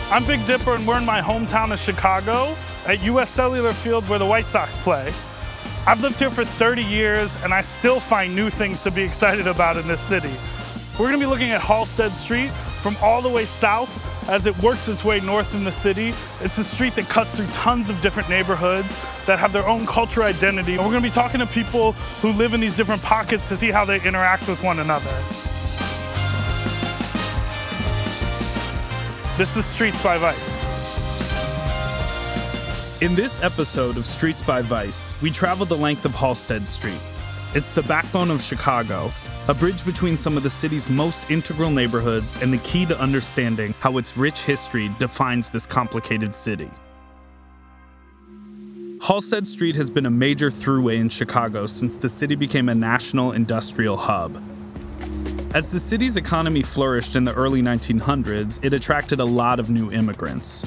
I'm Big Dipper and we're in my hometown of Chicago at US Cellular Field where the White Sox play. I've lived here for 30 years and I still find new things to be excited about in this city. We're gonna be looking at Halsted Street from all the way south as it works its way north in the city. It's a street that cuts through tons of different neighborhoods that have their own cultural identity. And we're gonna be talking to people who live in these different pockets to see how they interact with one another. This is Streets by Vice. In this episode of Streets by Vice, we traveled the length of Halsted Street. It's the backbone of Chicago, a bridge between some of the city's most integral neighborhoods and the key to understanding how its rich history defines this complicated city. Halsted Street has been a major throughway in Chicago since the city became a national industrial hub. As the city's economy flourished in the early 1900s, it attracted a lot of new immigrants.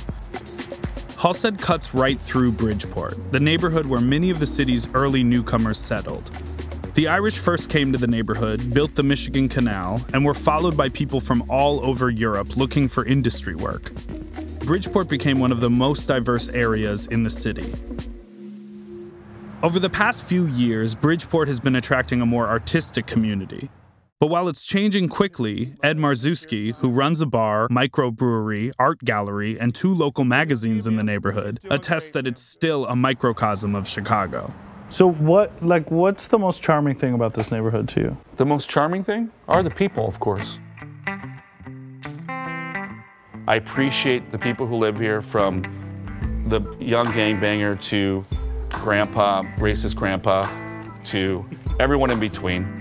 Halsted cuts right through Bridgeport, the neighborhood where many of the city's early newcomers settled. The Irish first came to the neighborhood, built the Michigan Canal, and were followed by people from all over Europe looking for industry work. Bridgeport became one of the most diverse areas in the city. Over the past few years, Bridgeport has been attracting a more artistic community. But while it's changing quickly, Ed Marzuski, who runs a bar, microbrewery, art gallery, and 2 local magazines in the neighborhood, attests that it's still a microcosm of Chicago. So what's the most charming thing about this neighborhood to you? The most charming thing are the people, of course. I appreciate the people who live here, from the young gangbanger to grandpa, racist grandpa, to everyone in between.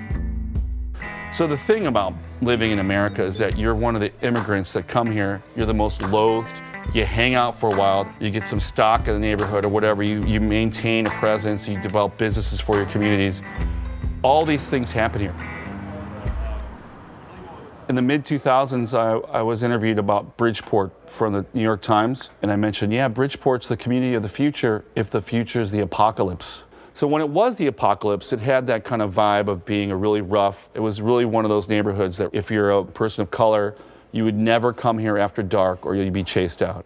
So the thing about living in America is that you're one of the immigrants that come here. You're the most loathed. You hang out for a while, you get some stock in the neighborhood or whatever, you maintain a presence, you develop businesses for your communities. All these things happen here. In the mid-2000s, I was interviewed about Bridgeport from the New York Times, and I mentioned, yeah, Bridgeport's the community of the future if the future is the apocalypse. So when it was the apocalypse, it had that kind of vibe of being a really rough, it was really one of those neighborhoods that if you're a person of color, you would never come here after dark or you'd be chased out.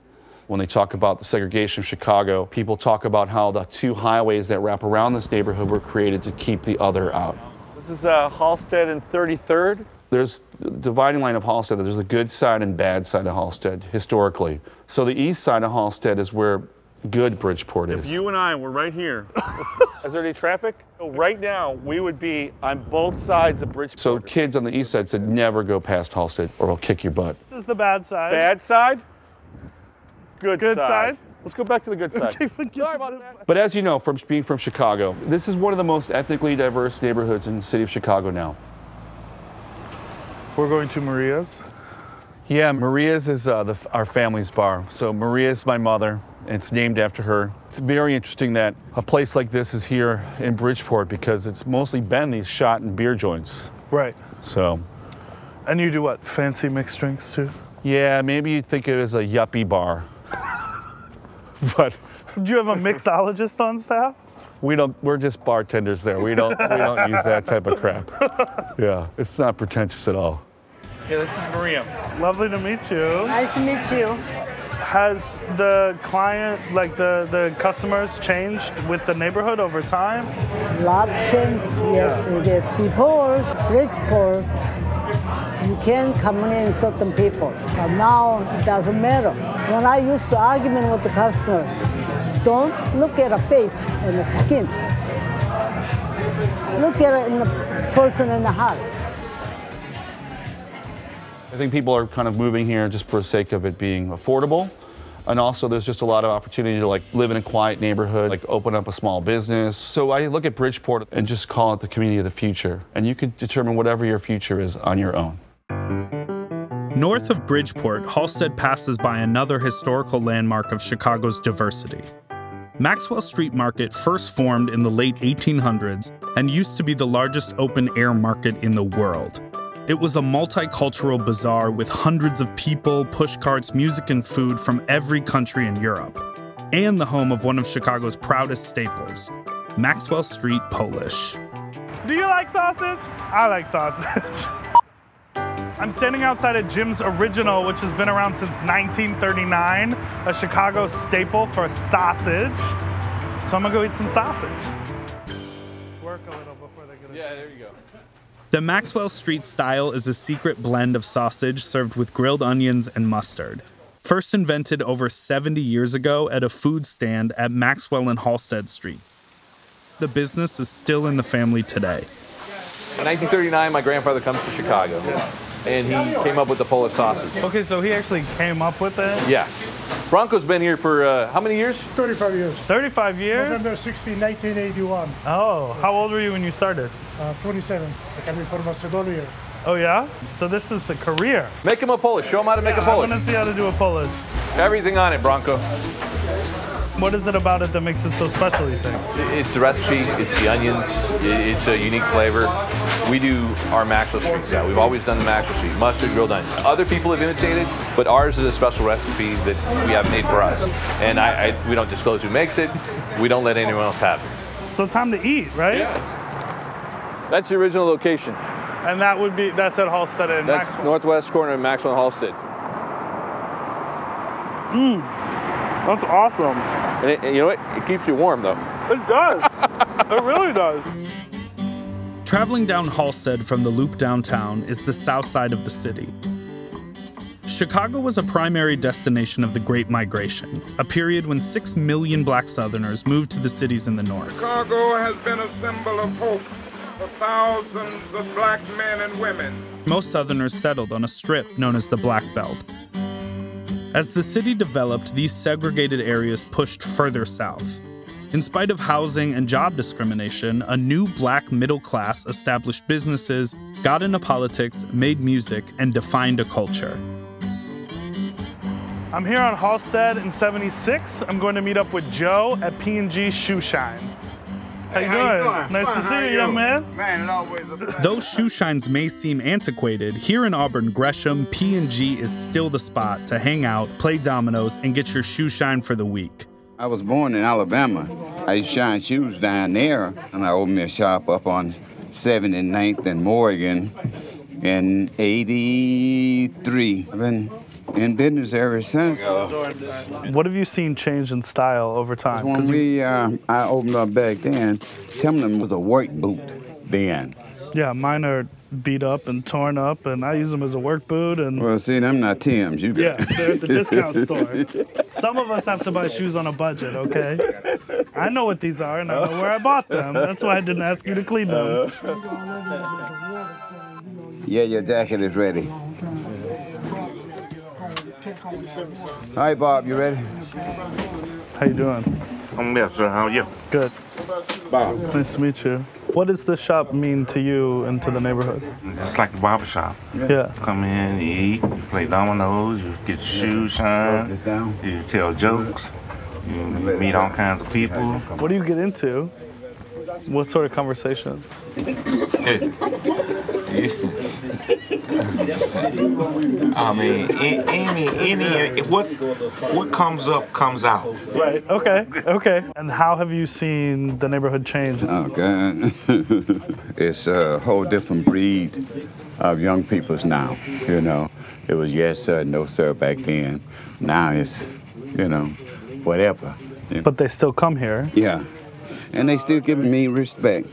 When they talk about the segregation of Chicago, people talk about how the 2 highways that wrap around this neighborhood were created to keep the other out. This is Halsted and 33rd. There's the dividing line of Halsted. There's the good side and bad side of Halsted, historically. So the east side of Halsted is where good Bridgeport is. If you and I were right here, is there any traffic? So right now, we would be on both sides of Bridgeport. So kids on the east side said, never go past Halsted or we'll kick your butt. This is the bad side. Bad side? Good side. Let's go back to the good side. Sorry about that. But as you know, from being from Chicago, this is one of the most ethnically diverse neighborhoods in the city of Chicago now. We're going to Maria's. Yeah, Maria's is our family's bar. So Maria's my mother. It's named after her. It's very interesting that a place like this is here in Bridgeport because it's mostly been these shot and beer joints. Right. So. And you do what? Fancy mixed drinks too? Yeah, maybe you'd think it was a yuppie bar. But. Do you have a mixologist on staff? We're just bartenders there. We don't use that type of crap. Yeah, it's not pretentious at all. Yeah, this is Maria. Lovely to meet you. Nice to meet you. Has the client, like the customers, changed with the neighborhood over time? A lot changed, yes, it is. Before, Bridgeport, you can communicate certain people, but now it doesn't matter. When I used to argument with the customer, don't look at a face and the skin. Look at it in the person in the heart. I think people are kind of moving here just for the sake of it being affordable. And also there's just a lot of opportunity to live in a quiet neighborhood, open up a small business. So I look at Bridgeport and just call it the community of the future. And you can determine whatever your future is on your own. North of Bridgeport, Halsted passes by another historical landmark of Chicago's diversity. Maxwell Street Market first formed in the late 1800s and used to be the largest open-air market in the world. It was a multicultural bazaar with hundreds of people, pushcarts, music, and food from every country in Europe, and the home of one of Chicago's proudest staples, Maxwell Street Polish. Do you like sausage? I like sausage. I'm standing outside of Jim's Original, which has been around since 1939, a Chicago staple for sausage. So I'm gonna go eat some sausage. Work a little before they get it. Yeah, there you go. The Maxwell Street style is a secret blend of sausage served with grilled onions and mustard. First invented over 70 years ago at a food stand at Maxwell and Halsted Streets. The business is still in the family today. In 1939, my grandfather comes to Chicago, and he came up with the Polish sausage. Okay, so he actually came up with it? Yeah. Bronco's been here for how many years? 35 years. 35 years? November 16, 1981. Oh, how old were you when you started? 27. I came in from Macedonia. Oh yeah? So this is the career. Make him a Polish. Show him how to make a Polish. I want to see how to do a Polish. Everything on it, Bronco. What is it about it that makes it so special, you think? It's the recipe, it's the onions, it's a unique flavor. We do our Maxwell Street style. We've always done the Maxwell Street, mustard, grilled onions. Other people have imitated, but ours is a special recipe that we have made for us. And we don't disclose who makes it. We don't let anyone else have it. So time to eat, right? Yeah. That's the original location. And that's at Halsted and That's Maxwell. northwest corner of Maxwell and Halsted. That's awesome. And you know what? It keeps you warm, though. It does. It really does. Traveling down Halsted from the Loop downtown is the south side of the city. Chicago was a primary destination of the Great Migration, a period when 6 million black Southerners moved to the cities in the north. Chicago has been a symbol of hope for thousands of black men and women. Most Southerners settled on a strip known as the Black Belt. As the city developed, these segregated areas pushed further south. In spite of housing and job discrimination, a new black middle class established businesses, got into politics, made music, and defined a culture. I'm here on Halsted in 76. I'm going to meet up with Joe at P&G Shoe Shine. How you doing? Nice to see you, young man. Man, it's always a pleasure. Though shoe shines may seem antiquated, here in Auburn Gresham, P&G is still the spot to hang out, play dominoes, and get your shoe shine for the week. I was born in Alabama. I used to shine shoes down there, and I opened me a shop up on 7th and 9th and Morgan in 83. I've been in business ever since. What have you seen change in style over time? When I opened up back then, Timberland was a work boot then. Yeah, mine are beat up and torn up, and I use them as a work boot. And Well, see, them not Tim's. You got. yeah, they're at the discount store. Some of us have to buy shoes on a budget, okay? I know what these are, and I know where I bought them. That's why I didn't ask you to clean them. Yeah, your jacket is ready. All right, Bob, you ready? How you doing? I'm there, sir. How are you? Good. Bob. Nice to meet you. What does this shop mean to you and to the neighborhood? It's like a barber shop. Yeah. Come in, you eat, you play dominoes, you get your shoes shine, you tell jokes, you meet all kinds of people. What do you get into? What sort of conversation? I mean, what comes up comes out. Right, okay. And how have you seen the neighborhood change? Oh, God. It's a whole different breed of young peoples now, you know. It was yes, sir, no, sir back then. Now it's, you know, whatever. But they still come here. Yeah. And they still giving me respect.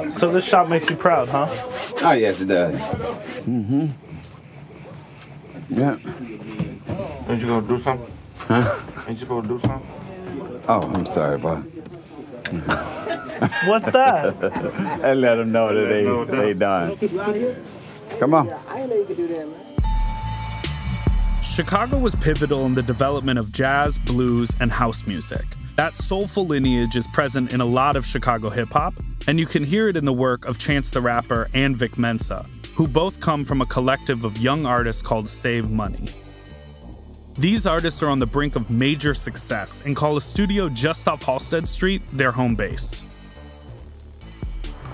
So this shop makes you proud, huh? Oh, yes, it does. Mm-hmm. Yeah. Ain't you gonna do something? Huh? Ain't you supposed to do something? Oh, I'm sorry, boy. What's that? And let them know that they done. Come on. Chicago was pivotal in the development of jazz, blues, and house music. That soulful lineage is present in a lot of Chicago hip-hop, and you can hear it in the work of Chance the Rapper and Vic Mensa, who both come from a collective of young artists called Save Money. These artists are on the brink of major success and call a studio just off Halsted Street their home base.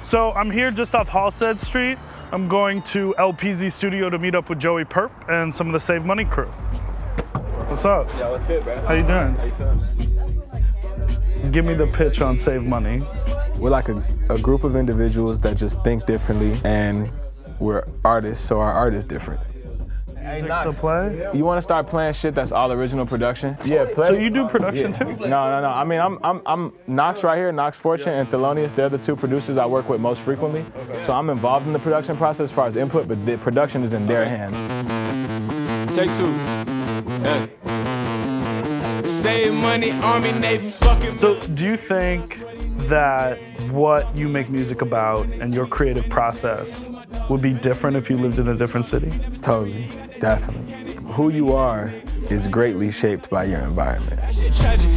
So I'm here just off Halsted Street. I'm going to LPZ Studio to meet up with Joey Perp and some of the Save Money crew. What's up? Yeah, what's good, bro? How you doing? How you feeling, man? Give me the pitch on Save Money. We're like a group of individuals that just think differently and we're artists, so our art is different. Music to play? You want to start playing shit that's all original production? Yeah, play. So you do production too? No. I mean, I'm Knox right here, Knox Fortune and Thelonious. They're the two producers I work with most frequently. So I'm involved in the production process as far as input, but the production is in their hands. Take two. Save money, Army, Navy, fucking. So do you think that what you make music about and your creative process would be different if you lived in a different city? Totally, definitely. Who you are is greatly shaped by your environment. That shit tragic.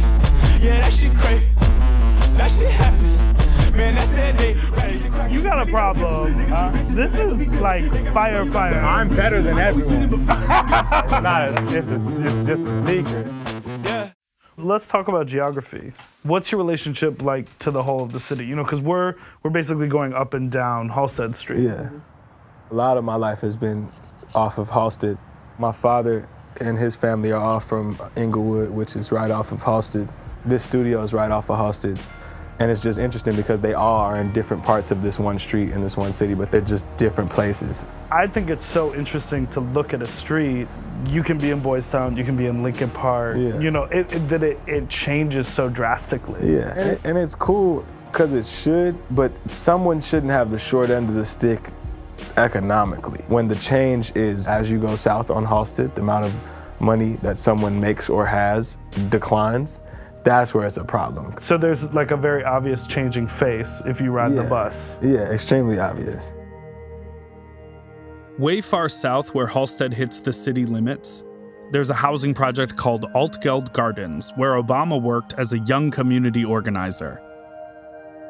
Yeah, that shit crazy. That shit happens. Man, that's that day. You got a problem. This is like fire. I'm better than everyone. It's just a secret. Yeah. Let's talk about geography. What's your relationship like to the whole of the city? You know, because we're basically going up and down Halsted Street. Yeah. A lot of my life has been off of Halsted. My father and his family are all from Inglewood, which is right off of Halsted. This studio is right off of Halsted. And it's just interesting because they all are in different parts of this one street in this one city, but they're just different places. I think it's so interesting to look at a street. You can be in Boys Town, you can be in Lincoln Park. Yeah. You know, it changes so drastically. Yeah, and it's cool because it should, but someone shouldn't have the short end of the stick economically. When the change is, as you go south on Halsted, the amount of money that someone makes or has declines, that's where it's a problem. So there's like a very obvious changing face if you ride the bus. Yeah, extremely obvious. Way far south where Halsted hits the city limits, there's a housing project called Altgeld Gardens, where Obama worked as a young community organizer.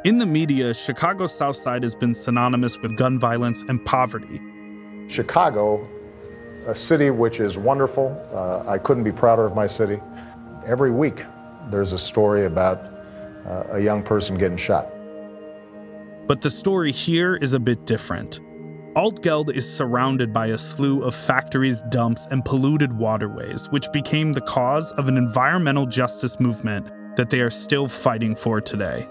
In the media, Chicago's South Side has been synonymous with gun violence and poverty. Chicago, a city which is wonderful. I couldn't be prouder of my city. Every week, there's a story about a young person getting shot. But the story here is a bit different. Altgeld is surrounded by a slew of factories, dumps, and polluted waterways, which became the cause of an environmental justice movement that they are still fighting for today.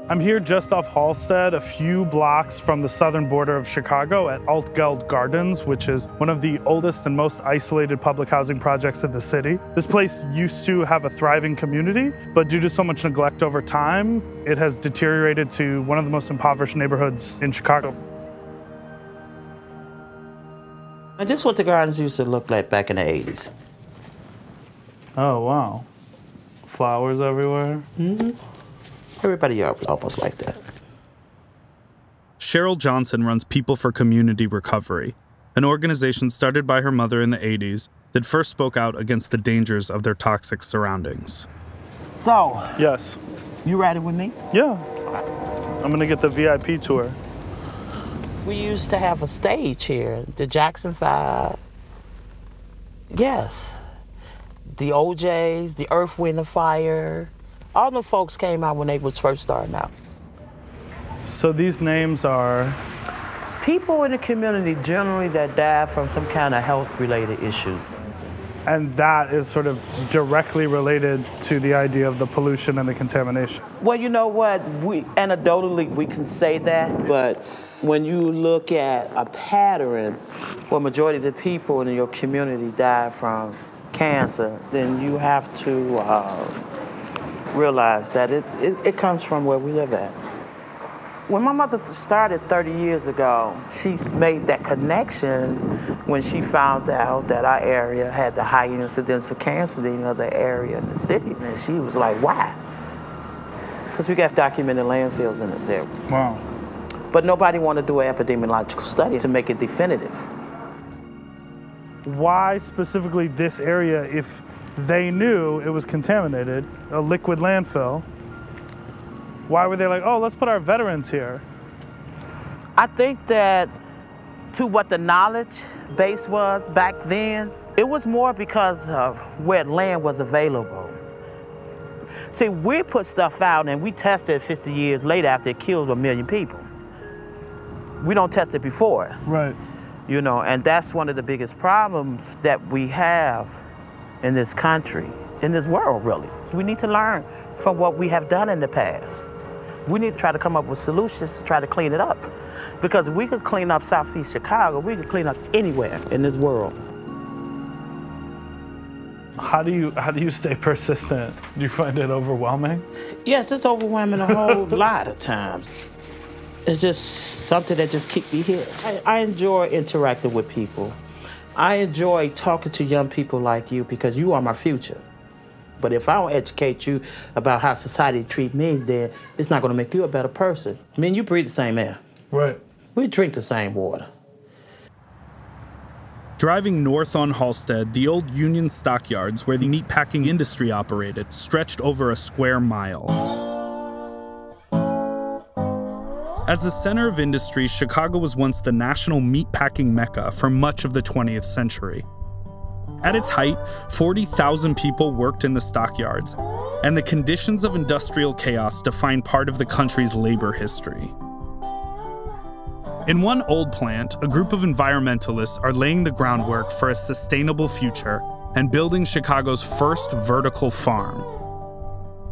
I'm here just off Halsted, a few blocks from the southern border of Chicago at Altgeld Gardens, which is one of the oldest and most isolated public housing projects in the city. This place used to have a thriving community, but due to so much neglect over time, it has deteriorated to one of the most impoverished neighborhoods in Chicago. And this is what the gardens used to look like back in the 80s. Oh, wow. Flowers everywhere. Mm-hmm. Everybody almost like that. Cheryl Johnson runs People for Community Recovery, an organization started by her mother in the 80s that first spoke out against the dangers of their toxic surroundings. So, yes. You riding with me? Yeah. I'm gonna get the VIP tour. We used to have a stage here, the Jackson 5. Yes. The OJs, the Earth, Wind, and Fire. All the folks came out when they was first starting out. So these names are? People in the community generally that die from some kind of health-related issues. And that is sort of directly related to the idea of the pollution and the contamination. Well, you know what? Anecdotally, we can say that, but when you look at a pattern where majority of the people in your community die from cancer, then you have to realize that it comes from where we live at. When my mother started 30 years ago, she made that connection when she found out that our area had the high incidence of cancer than any other area in the city. And she was like, why? Because we got documented landfills in this area. Wow. But nobody wanted to do an epidemiological study to make it definitive. Why specifically this area if they knew it was contaminated, a liquid landfill? Why were they like, oh, let's put our veterans here? I think that to what the knowledge base was back then, it was more because of where land was available. See, we put stuff out and we tested 50 years later after it killed 1 million people. We don't test it before. Right. You know, and that's one of the biggest problems that we have in this country, in this world, really. We need to learn from what we have done in the past. We need to try to come up with solutions to try to clean it up. Because if we could clean up Southeast Chicago, we could clean up anywhere in this world. How do you stay persistent? Do you find it overwhelming? Yes, it's overwhelming a whole lot of times. It's just something that just keeps me here. I enjoy interacting with people. I enjoy talking to young people like you because you are my future. But if I don't educate you about how society treats me, then it's not going to make you a better person. Me and you breathe the same air. Right. We drink the same water. Driving north on Halsted, the old Union stockyards where the meatpacking industry operated stretched over a square mile. As the center of industry, Chicago was once the national meatpacking mecca for much of the 20th century. At its height, 40,000 people worked in the stockyards, and the conditions of industrial chaos define part of the country's labor history. In one old plant, a group of environmentalists are laying the groundwork for a sustainable future and building Chicago's first vertical farm.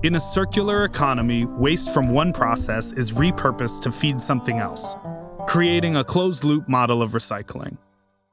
In a circular economy, waste from one process is repurposed to feed something else, creating a closed-loop model of recycling.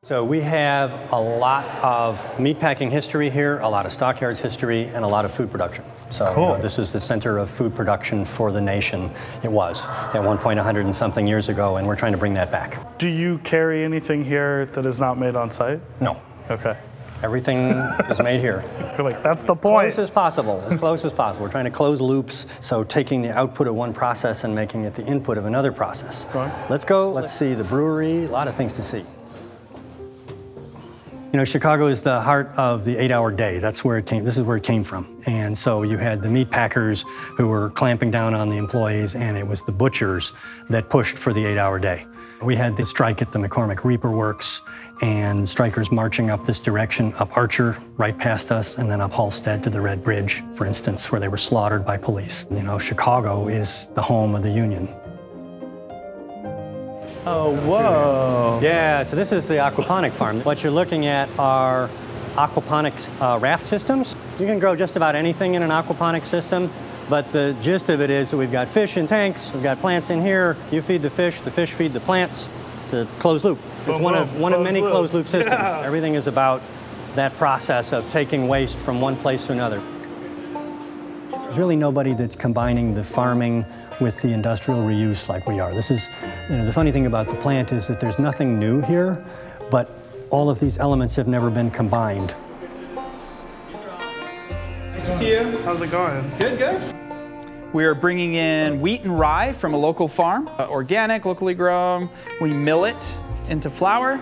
So we have a lot of meatpacking history here, a lot of stockyards history, and a lot of food production. So cool. This is the center of food production for the nation. It was at one point 100 and something years ago, and we're trying to bring that back. Do you carry anything here that is not made on site? No. Okay. Everything is made here. Like, that's the point. As close as possible, as close as possible. We're trying to close loops, so taking the output of one process and making it the input of another process. Let's go, let's see the brewery, a lot of things to see. You know, Chicago is the heart of the 8-hour day. That's where it came, this is where it came from. And so you had the meat packers who were clamping down on the employees, and it was the butchers that pushed for the 8-hour day. We had the strike at the McCormick Reaper Works, and strikers marching up this direction, up Archer, right past us, and then up Halsted to the Red Bridge, for instance, where they were slaughtered by police. You know, Chicago is the home of the Union. Oh, whoa. Yeah, so this is the Aquaponic Farm. What you're looking at are aquaponics raft systems. You can grow just about anything in an aquaponic system, but the gist of it is that we've got fish in tanks, we've got plants in here, you feed the fish feed the plants. It's a closed loop. It's one of many closed loop systems. Yeah. Everything is about that process of taking waste from one place to another. There's really nobody that's combining the farming with the industrial reuse like we are. This is, you know, the funny thing about the plant is that there's nothing new here, but all of these elements have never been combined. Nice to see you. How's it going? Good, good. We're bringing in wheat and rye from a local farm, organic, locally grown. We mill it into flour,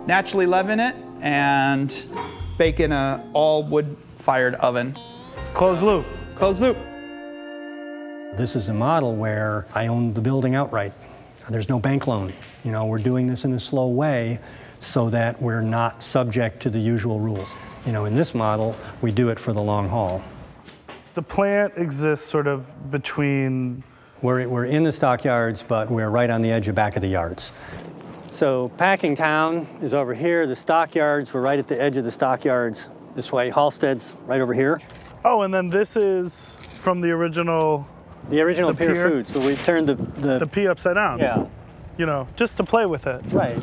naturally leaven it, and bake in an all wood-fired oven. Closed loop. Closed loop. This is a model where I own the building outright. There's no bank loan. You know, we're doing this in a slow way so that we're not subject to the usual rules. You know, in this model, we do it for the long haul. The plant exists sort of between... We're in the stockyards, but we're right on the edge of back of the yards. So packing town is over here. The stockyards, we're right at the edge of the stockyards this way. Halsted's right over here. Oh, and then this is from the original... The original Pier Foods, so we turned the P upside down. Yeah. You know, just to play with it. Right.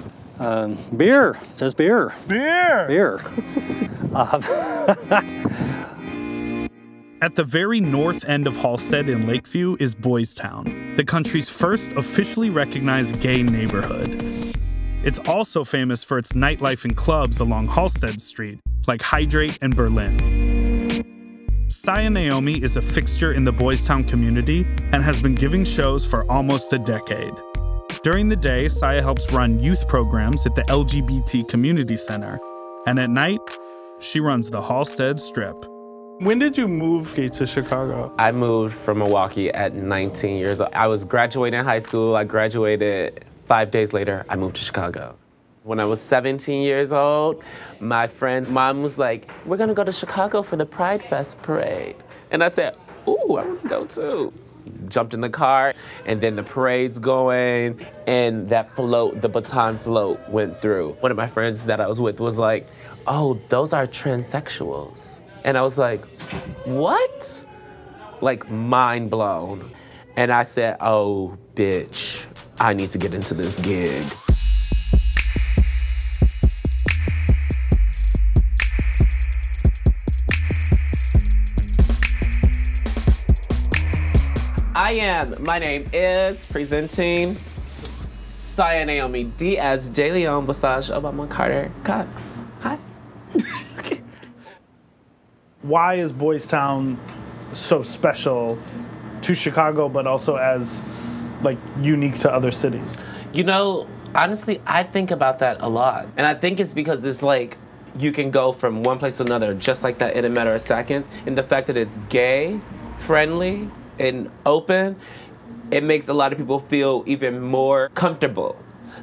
Beer. It says beer. Beer. Beer. At the very north end of Halsted in Lakeview is Boys Town, the country's first officially recognized gay neighborhood. It's also famous for its nightlife and clubs along Halsted Street, like Hydrate and Berlin. Saya Naomi is a fixture in the Boys Town community and has been giving shows for almost a decade. During the day, Saya helps run youth programs at the LGBT Community Center, and at night, she runs the Halsted Strip. When did you move to Chicago? I moved from Milwaukee at 19 years old. I was graduating high school. I graduated 5 days later. I moved to Chicago. When I was 17 years old, my friend's mom was like, we're gonna go to Chicago for the Pride Fest parade. And I said, ooh, I wanna go too. Jumped in the car, and then the parade's going, and that float, the baton float, went through. One of my friends that I was with was like, oh, those are transsexuals. And I was like, what? Like, mind blown. And I said, oh, bitch, I need to get into this gig. My name is presenting Saya Naomi Diaz de Leon Basage Obama Carter Cox. Hi. Why is Boys Town so special to Chicago, but also as like unique to other cities? You know, honestly, I think about that a lot. And I think it's because it's like, you can go from one place to another just like that in a matter of seconds. And the fact that it's gay, friendly, and open, it makes a lot of people feel even more comfortable.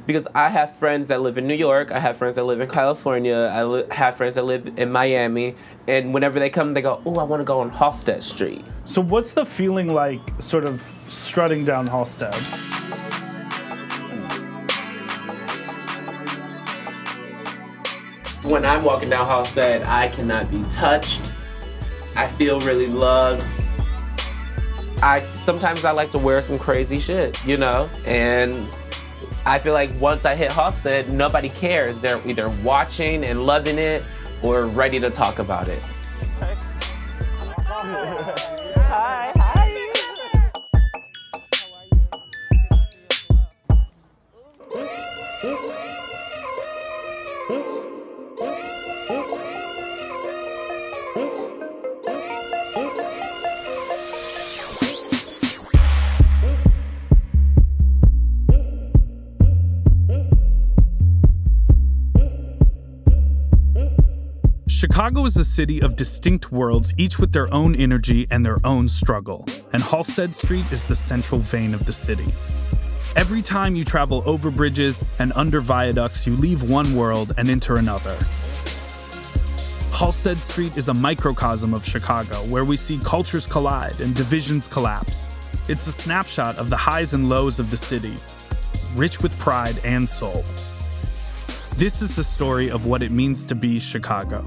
Because I have friends that live in New York, I have friends that live in California, I have friends that live in Miami, and whenever they come, they go, oh, I want to go on Halsted Street. So what's the feeling like sort of strutting down Halsted? When I'm walking down Halsted, I cannot be touched. I feel really loved. Sometimes I like to wear some crazy shit, you know? And I feel like once I hit Halsted, nobody cares. They're either watching and loving it or ready to talk about it. Hi. Chicago is a city of distinct worlds, each with their own energy and their own struggle, and Halsted Street is the central vein of the city. Every time you travel over bridges and under viaducts, you leave one world and enter another. Halsted Street is a microcosm of Chicago, where we see cultures collide and divisions collapse. It's a snapshot of the highs and lows of the city, rich with pride and soul. This is the story of what it means to be Chicago.